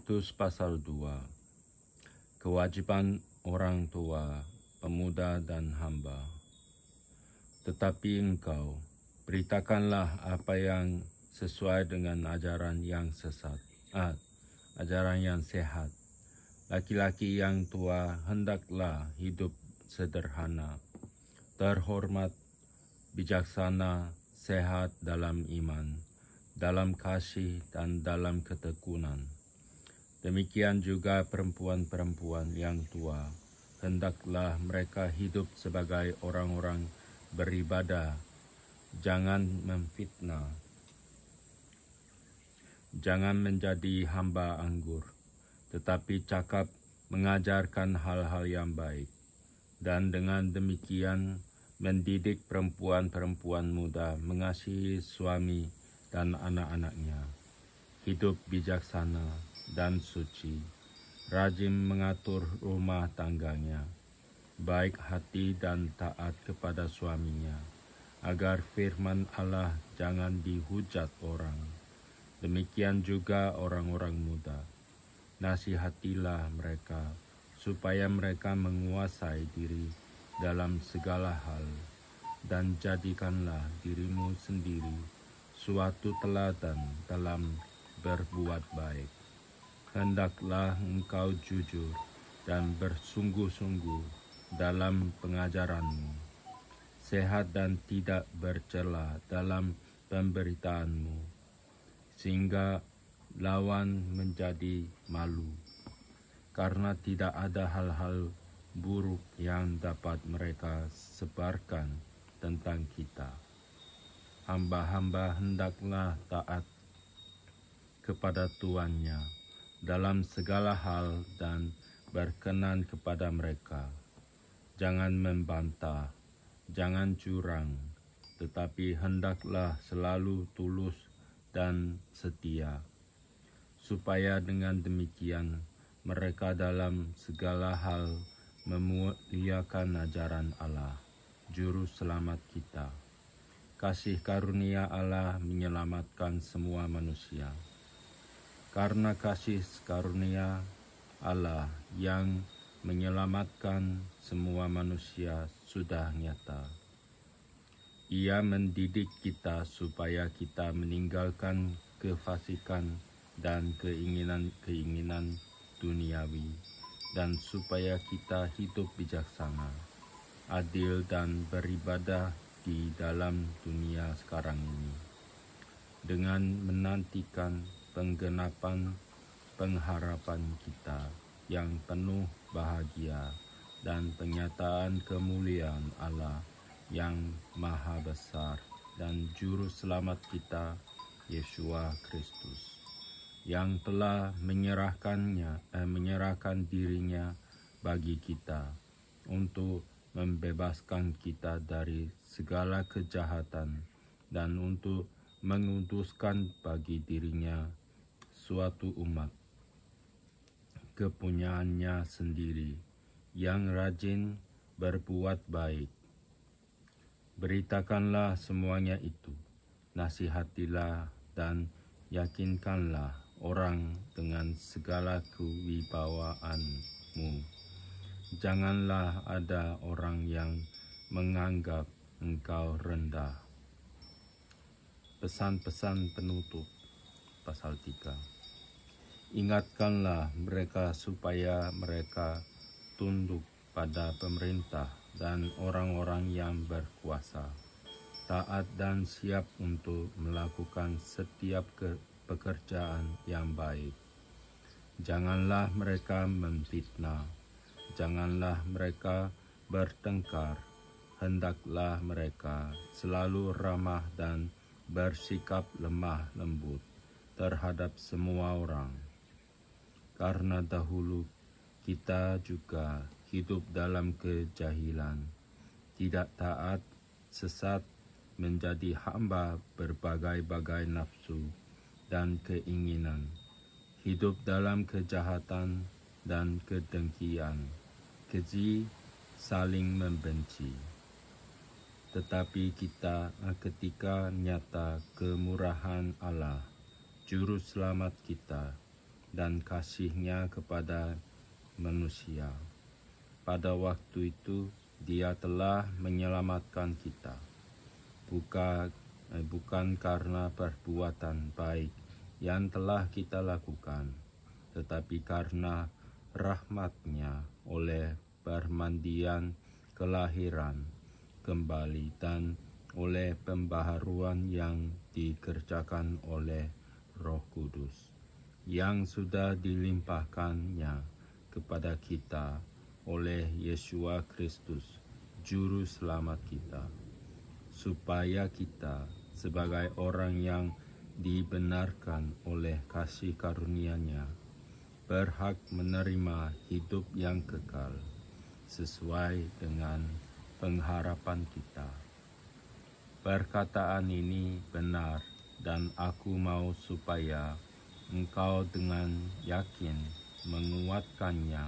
Titus pasal 2. Kewajiban orang tua, pemuda dan hamba. Tetapi engkau, beritakanlah apa yang sesuai dengan ajaran yang ajaran yang sehat. Laki-laki yang tua hendaklah hidup sederhana, terhormat, bijaksana, sehat dalam iman, dalam kasih dan dalam ketekunan. Demikian juga perempuan-perempuan yang tua, hendaklah mereka hidup sebagai orang-orang beribadah, jangan memfitnah, jangan menjadi hamba anggur, tetapi cakap mengajarkan hal-hal yang baik, dan dengan demikian mendidik perempuan-perempuan muda mengasihi suami dan anak-anaknya, hidup bijaksana dan suci, rajin mengatur rumah tangganya, baik hati dan taat kepada suaminya, agar firman Allah jangan dihujat orang. Demikian juga orang-orang muda, nasihatilah mereka, supaya mereka menguasai diri dalam segala hal, dan jadikanlah dirimu sendiri suatu teladan dalam berbuat baik. Hendaklah engkau jujur dan bersungguh-sungguh dalam pengajaranmu, sehat dan tidak bercela dalam pemberitaanmu, sehingga lawan menjadi malu, karena tidak ada hal-hal buruk yang dapat mereka sebarkan tentang kita. Hamba-hamba hendaklah taat kepada tuannya dalam segala hal dan berkenan kepada mereka. Jangan membantah, jangan curang, tetapi hendaklah selalu tulus dan setia, supaya dengan demikian mereka dalam segala hal memuliakan ajaran Allah, Juru Selamat kita. Kasih karunia Allah menyelamatkan semua manusia. Karena kasih karunia Allah yang menyelamatkan semua manusia sudah nyata. Ia mendidik kita supaya kita meninggalkan kefasikan dan keinginan-keinginan duniawi, dan supaya kita hidup bijaksana, adil dan beribadah di dalam dunia sekarang ini, dengan menantikan penggenapan pengharapan kita yang penuh bahagia dan penyataan kemuliaan Allah yang maha besar dan Juru Selamat kita, Yesua Kristus, yang telah menyerahkan dirinya bagi kita untuk membebaskan kita dari segala kejahatan dan untuk menguduskan bagi dirinya suatu umat kepunyaannya sendiri yang rajin berbuat baik. Beritakanlah semuanya itu, nasihatilah dan yakinkanlah orang dengan segala kewibawaanmu. Janganlah ada orang yang menganggap engkau rendah. Pesan-pesan penutup pasal 3. Ingatkanlah mereka supaya mereka tunduk pada pemerintah dan orang-orang yang berkuasa, taat dan siap untuk melakukan setiap pekerjaan yang baik. Janganlah mereka memfitnah, janganlah mereka bertengkar, hendaklah mereka selalu ramah dan bersikap lemah lembut terhadap semua orang. Karena dahulu kita juga hidup dalam kejahilan, tidak taat, sesat, menjadi hamba berbagai-bagai nafsu dan keinginan, hidup dalam kejahatan dan kedengkian, keji, saling membenci. Tetapi ketika nyata kemurahan Allah, Juru Selamat kita, dan kasih-Nya kepada manusia. Pada waktu itu Dia telah menyelamatkan kita, bukan karena perbuatan baik yang telah kita lakukan, tetapi karena rahmat-Nya oleh permandian kelahiran kembali dan oleh pembaharuan yang dikerjakan oleh Roh Kudus, yang sudah dilimpahkannya kepada kita oleh Yesus Kristus, Juru Selamat kita, supaya kita sebagai orang yang dibenarkan oleh kasih karunia-Nya berhak menerima hidup yang kekal sesuai dengan pengharapan kita. Perkataan ini benar, dan aku mau supaya engkau dengan yakin menguatkannya,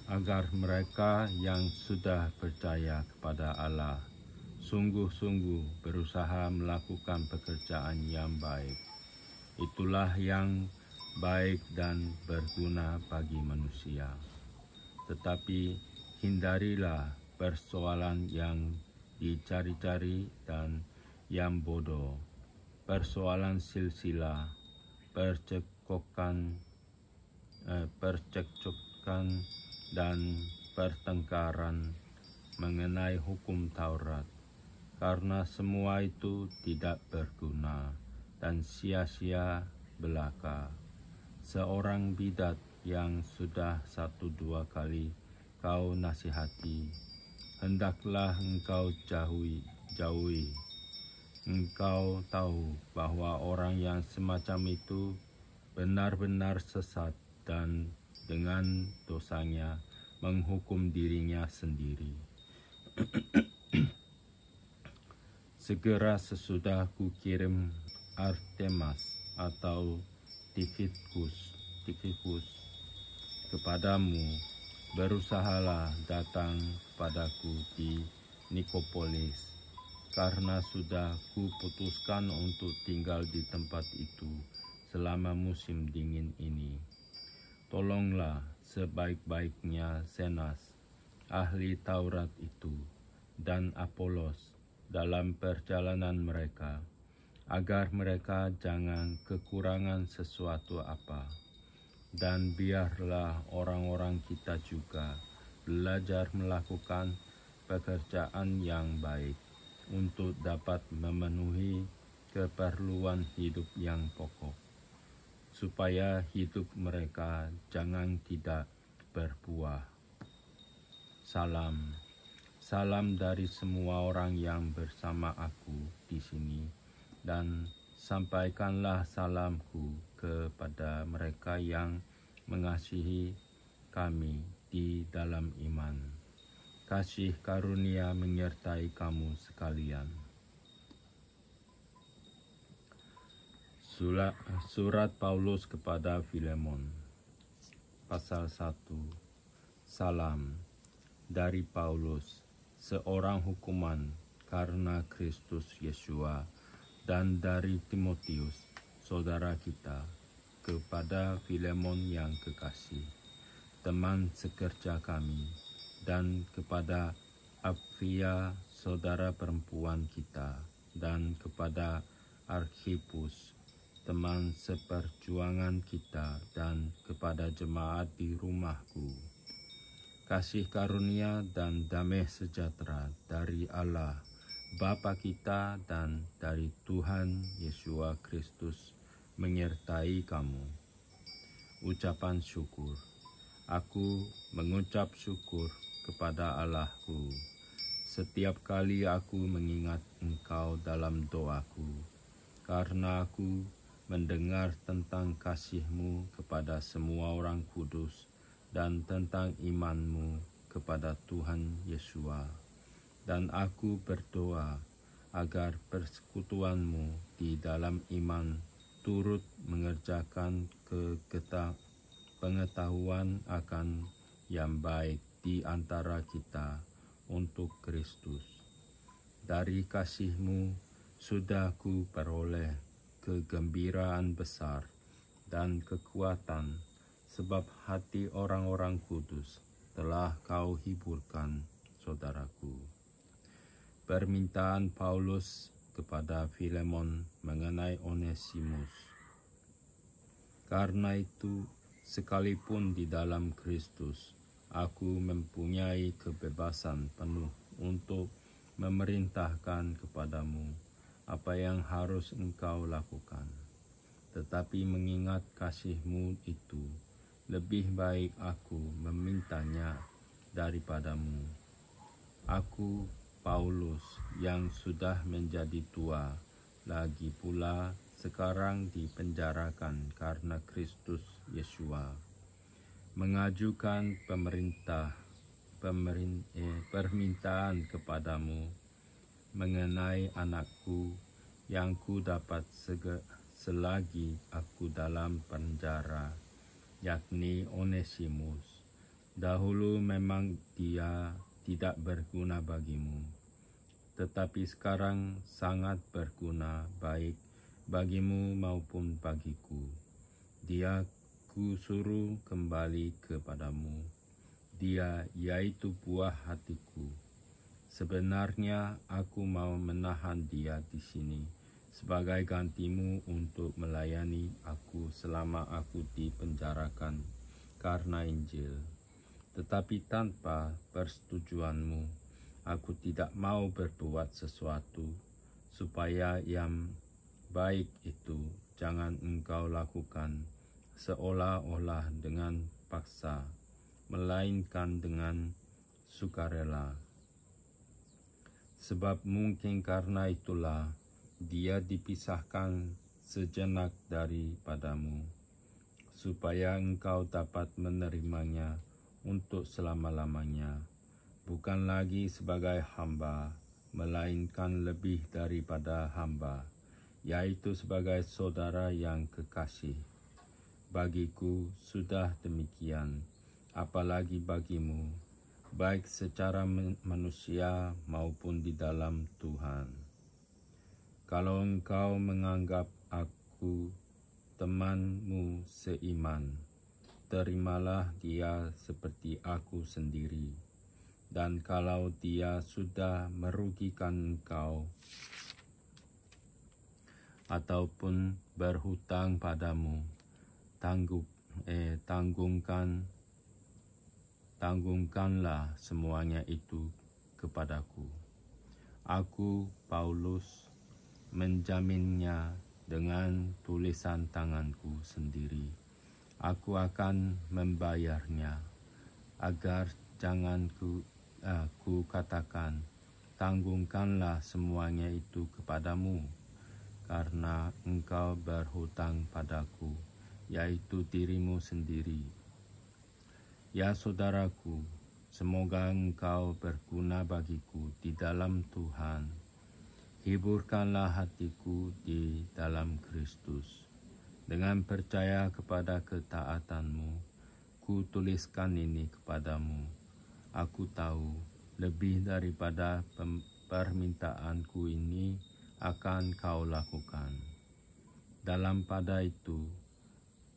agar mereka yang sudah percaya kepada Allah sungguh-sungguh berusaha melakukan pekerjaan yang baik. Itulah yang baik dan berguna bagi manusia. Tetapi hindarilah persoalan yang dicari-cari dan yang bodoh, persoalan silsilah, percekcokan dan pertengkaran mengenai hukum Taurat, karena semua itu tidak berguna dan sia-sia belaka. Seorang bidat yang sudah 1-2 kali kau nasihati, hendaklah engkau jauhi. Engkau tahu bahwa orang yang semacam itu benar-benar sesat dan dengan dosanya menghukum dirinya sendiri. Segera sesudah ku kirim Artemas atau Tychicus kepadamu, berusahalah datang padaku di Nikopolis, karena sudah kuputuskan untuk tinggal di tempat itu selama musim dingin ini. Tolonglah sebaik-baiknya Zenas, ahli Taurat itu, dan Apolos dalam perjalanan mereka, agar mereka jangan kekurangan sesuatu apa. Dan biarlah orang-orang kita juga belajar melakukan pekerjaan yang baik untuk dapat memenuhi keperluan hidup yang pokok, supaya hidup mereka jangan tidak berbuah. Salam dari semua orang yang bersama aku di sini, dan sampaikanlah salamku kepada mereka yang mengasihi kami di dalam iman. Kasih karunia menyertai kamu sekalian. Surat Paulus kepada Filemon, pasal 1. Salam dari Paulus, seorang hukuman karena Kristus Yesus, dan dari Timotius, saudara kita, kepada Filemon yang kekasih, teman sekerja kami, dan kepada Apfia, saudara perempuan kita, dan kepada Archippus, teman seperjuangan kita, dan kepada jemaat di rumahku. Kasih karunia dan damai sejahtera dari Allah Bapa kita dan dari Tuhan Yesus Kristus menyertai kamu. Ucapan syukur. Aku mengucap syukur kepada Allahku setiap kali aku mengingat engkau dalam doaku, karena aku mendengar tentang kasih-Mu kepada semua orang kudus dan tentang iman-Mu kepada Tuhan Yesus. Dan aku berdoa agar persekutuan-Mu di dalam iman turut mengerjakan pengetahuan akan yang baik di antara kita untuk Kristus. Dari kasih-Mu sudah ku peroleh kegembiraan besar dan kekuatan, sebab hati orang-orang kudus telah kau hiburkan, saudaraku. Permintaan Paulus kepada Filemon mengenai Onesimus. Karena itu, sekalipun di dalam Kristus, aku mempunyai kebebasan penuh untuk memerintahkan kepadamu apa yang harus engkau lakukan. Tetapi mengingat kasihmu itu, lebih baik aku memintanya daripadamu. Aku, Paulus, yang sudah menjadi tua, lagi pula sekarang dipenjarakan karena Kristus Yesua, mengajukan permintaan kepadamu mengenai anakku yang ku dapat selagi aku dalam penjara, yakni Onesimus. Dahulu memang dia tidak berguna bagimu, tetapi sekarang sangat berguna baik bagimu maupun bagiku. Dia kusuruh kembali kepadamu. Dia yaitu buah hatiku. Sebenarnya aku mau menahan dia di sini sebagai gantimu untuk melayani aku selama aku dipenjarakan karena Injil. Tetapi tanpa persetujuanmu, aku tidak mau berbuat sesuatu supaya yang baik itu jangan engkau lakukan seolah-olah dengan paksa, melainkan dengan sukarela. Sebab mungkin karena itulah dia dipisahkan sejenak daripadamu, supaya engkau dapat menerimanya untuk selama-lamanya, bukan lagi sebagai hamba, melainkan lebih daripada hamba, yaitu sebagai saudara yang kekasih. Bagiku sudah demikian, apalagi bagimu, baik secara manusia maupun di dalam Tuhan. Kalau engkau menganggap aku temanmu seiman, terimalah dia seperti aku sendiri. Dan kalau dia sudah merugikan engkau ataupun berhutang padamu, tanggunganlah semuanya itu kepadaku. Aku, Paulus, menjaminnya dengan tulisan tanganku sendiri. Aku akan membayarnya, agar jangan ku katakan, tanggungkanlah semuanya itu kepadamu, karena engkau berhutang padaku, yaitu dirimu sendiri. Ya saudaraku, semoga engkau berguna bagiku di dalam Tuhan. Hiburkanlah hatiku di dalam Kristus. Dengan percaya kepada ketaatanmu, ku tuliskan ini kepadamu. Aku tahu lebih daripada permintaanku ini akan kau lakukan. Dalam pada itu,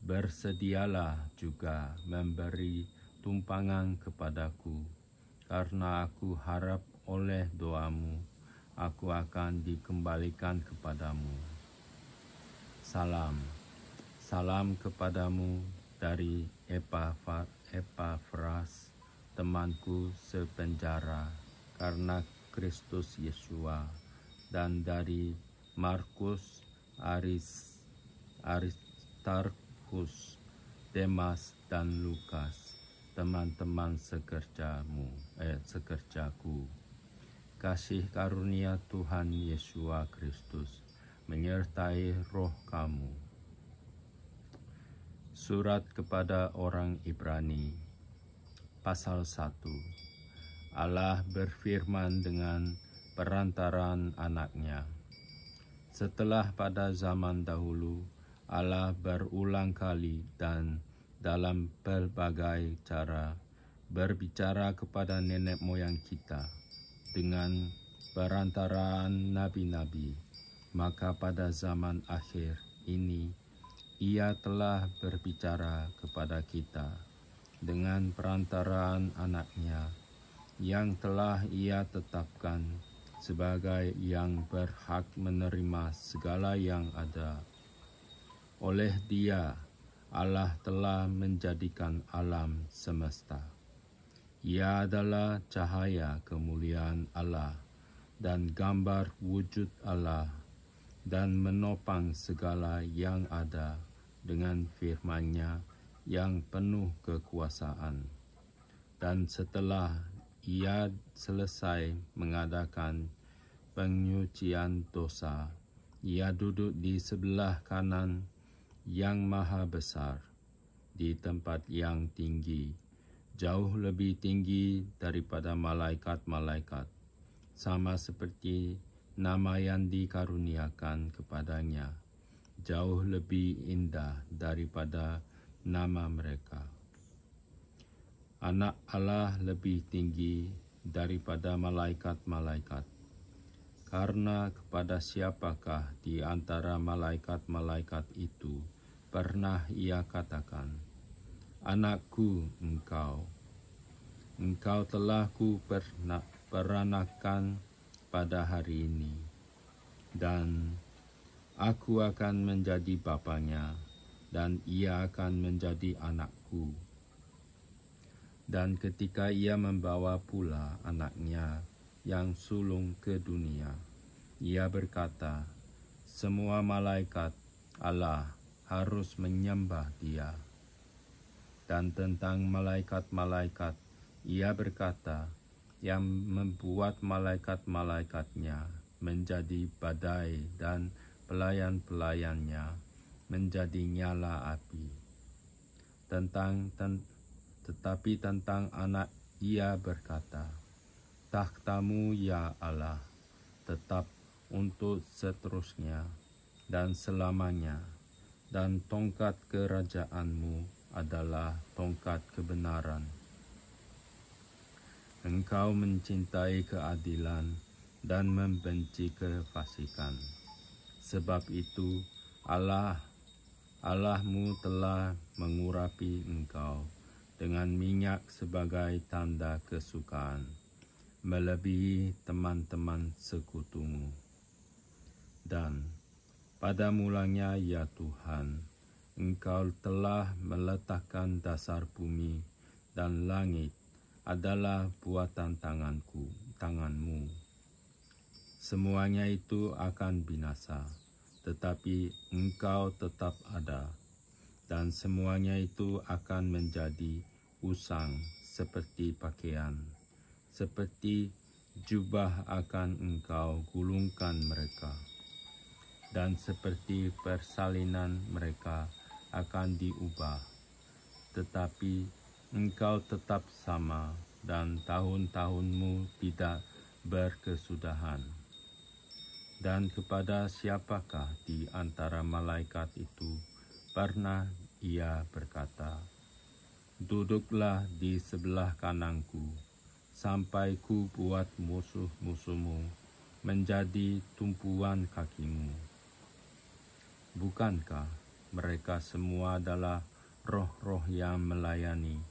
bersedialah juga memberi tumpangan kepadaku, karena aku harap oleh doamu, aku akan dikembalikan kepadamu. Salam kepadamu dari Epafras, temanku sepenjara karena Kristus Yesua, dan dari Markus, Aristarkhus, Demas, dan Lukas, teman-teman sekerjaku. Kasih karunia Tuhan Yesus Kristus menyertai roh kamu. Surat kepada orang Ibrani, pasal 1. Allah berfirman dengan perantaraan anaknya. Setelah pada zaman dahulu, Allah berulang kali dan dalam berbagai cara berbicara kepada nenek moyang kita dengan perantaraan nabi-nabi. maka pada zaman akhir ini Ia telah berbicara kepada kita dengan perantaraan Anak-Nya yang telah Ia tetapkan sebagai yang berhak menerima segala yang ada. Oleh Dia, Allah telah menjadikan alam semesta. Ia adalah cahaya kemuliaan Allah dan gambar wujud Allah, dan menopang segala yang ada dengan firman-Nya yang penuh kekuasaan. Dan setelah Ia selesai mengadakan penyucian dosa, Ia duduk di sebelah kanan yang maha besar di tempat yang tinggi, jauh lebih tinggi daripada malaikat-malaikat, sama seperti nama yang dikaruniakan kepadanya, jauh lebih indah daripada nama mereka. Anak Allah lebih tinggi daripada malaikat-malaikat, karena kepada siapakah di antara malaikat-malaikat itu pernah Ia katakan, "Anakku engkau telah kuperanakan pada hari ini, dan aku akan menjadi bapanya, dan ia akan menjadi anakku." Dan ketika Ia membawa pula Anak-Nya yang sulung ke dunia, Ia berkata, "Semua malaikat Allah harus menyembah Dia." Dan tentang malaikat-malaikat, Ia berkata, yang membuat malaikat-malaikatnya menjadi badai dan pelayan-pelayannya menjadi nyala api. Tetapi tentang Anak Ia berkata, "Takhtamu ya Allah, tetap untuk seterusnya dan selamanya, dan tongkat kerajaan-Mu adalah tongkat kebenaran. Engkau mencintai keadilan dan membenci kefasikan. Sebab itu Allahmu telah mengurapi engkau dengan minyak sebagai tanda kesukaan, melebihi teman-teman sekutumu. Dan pada mulanya ya Tuhan, Engkau telah meletakkan dasar bumi, dan langit adalah buatan tanganmu. Semuanya itu akan binasa, tetapi Engkau tetap ada, dan semuanya itu akan menjadi usang seperti pakaian, seperti jubah akan Engkau gulungkan mereka, dan seperti persalinan mereka akan diubah. Tetapi Engkau tetap sama, dan tahun-tahunmu tidak berkesudahan. Dan kepada siapakah di antara malaikat itu pernah Ia berkata, "Duduklah di sebelah kananku, sampai ku buat musuh-musuhmu menjadi tumpuan kakimu"? Bukankah mereka semua adalah roh-roh yang melayani,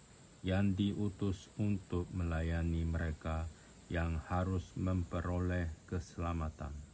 yang diutus untuk melayani mereka yang harus memperoleh keselamatan?